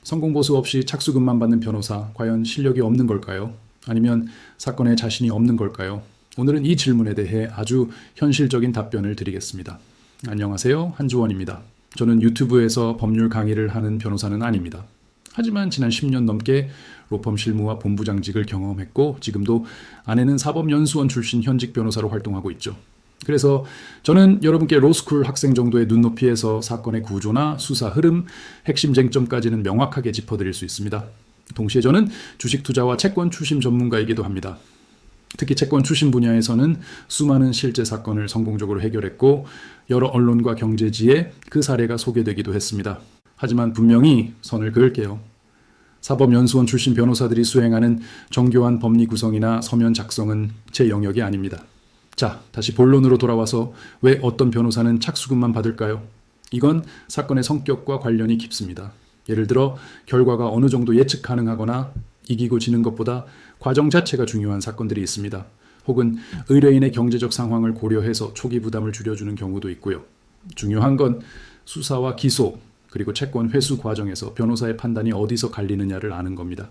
성공보수 없이 착수금만 받는 변호사, 과연 실력이 없는 걸까요? 아니면 사건에 자신이 없는 걸까요? 오늘은 이 질문에 대해 아주 현실적인 답변을 드리겠습니다. 안녕하세요, 한주원입니다. 저는 유튜브에서 법률 강의를 하는 변호사는 아닙니다. 하지만 지난 10년 넘게 로펌 실무와 본부장직을 경험했고 지금도 아내는 사법연수원 출신 현직 변호사로 활동하고 있죠. 그래서 저는 여러분께 로스쿨 학생 정도의 눈높이에서 사건의 구조나 수사 흐름, 핵심 쟁점까지는 명확하게 짚어드릴 수 있습니다. 동시에 저는 주식 투자와 채권 추심 전문가이기도 합니다. 특히 채권 추심 분야에서는 수많은 실제 사건을 성공적으로 해결했고 여러 언론과 경제지에 그 사례가 소개되기도 했습니다. 하지만 분명히 선을 그을게요. 사법연수원 출신 변호사들이 수행하는 정교한 법리 구성이나 서면 작성은 제 영역이 아닙니다. 자, 다시 본론으로 돌아와서 왜 어떤 변호사는 착수금만 받을까요? 이건 사건의 성격과 관련이 깊습니다. 예를 들어 결과가 어느 정도 예측 가능하거나 이기고 지는 것보다 과정 자체가 중요한 사건들이 있습니다. 혹은 의뢰인의 경제적 상황을 고려해서 초기 부담을 줄여주는 경우도 있고요. 중요한 건 수사와 기소, 그리고 채권 회수 과정에서 변호사의 판단이 어디서 갈리느냐를 아는 겁니다.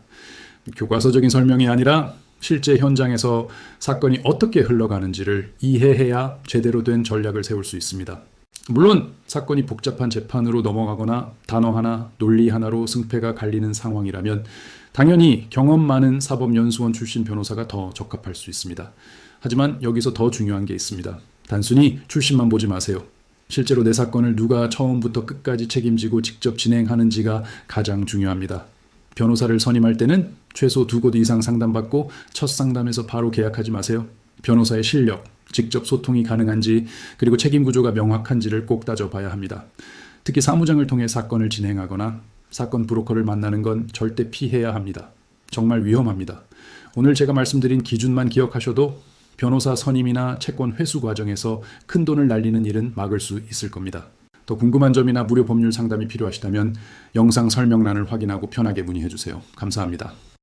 교과서적인 설명이 아니라 실제 현장에서 사건이 어떻게 흘러가는지를 이해해야 제대로 된 전략을 세울 수 있습니다. 물론 사건이 복잡한 재판으로 넘어가거나 단어 하나, 논리 하나로 승패가 갈리는 상황이라면 당연히 경험 많은 사법연수원 출신 변호사가 더 적합할 수 있습니다. 하지만 여기서 더 중요한 게 있습니다. 단순히 출신만 보지 마세요. 실제로 내 사건을 누가 처음부터 끝까지 책임지고 직접 진행하는지가 가장 중요합니다. 변호사를 선임할 때는 최소 2곳 이상 상담받고 첫 상담에서 바로 계약하지 마세요. 변호사의 실력, 직접 소통이 가능한지 그리고 책임 구조가 명확한지를 꼭 따져봐야 합니다. 특히 사무장을 통해 사건을 진행하거나 사건 브로커를 만나는 건 절대 피해야 합니다. 정말 위험합니다. 오늘 제가 말씀드린 기준만 기억하셔도 변호사 선임이나 채권 회수 과정에서 큰 돈을 날리는 일은 막을 수 있을 겁니다. 더 궁금한 점이나 무료 법률 상담이 필요하시다면 영상 설명란을 확인하고 편하게 문의해 주세요. 감사합니다.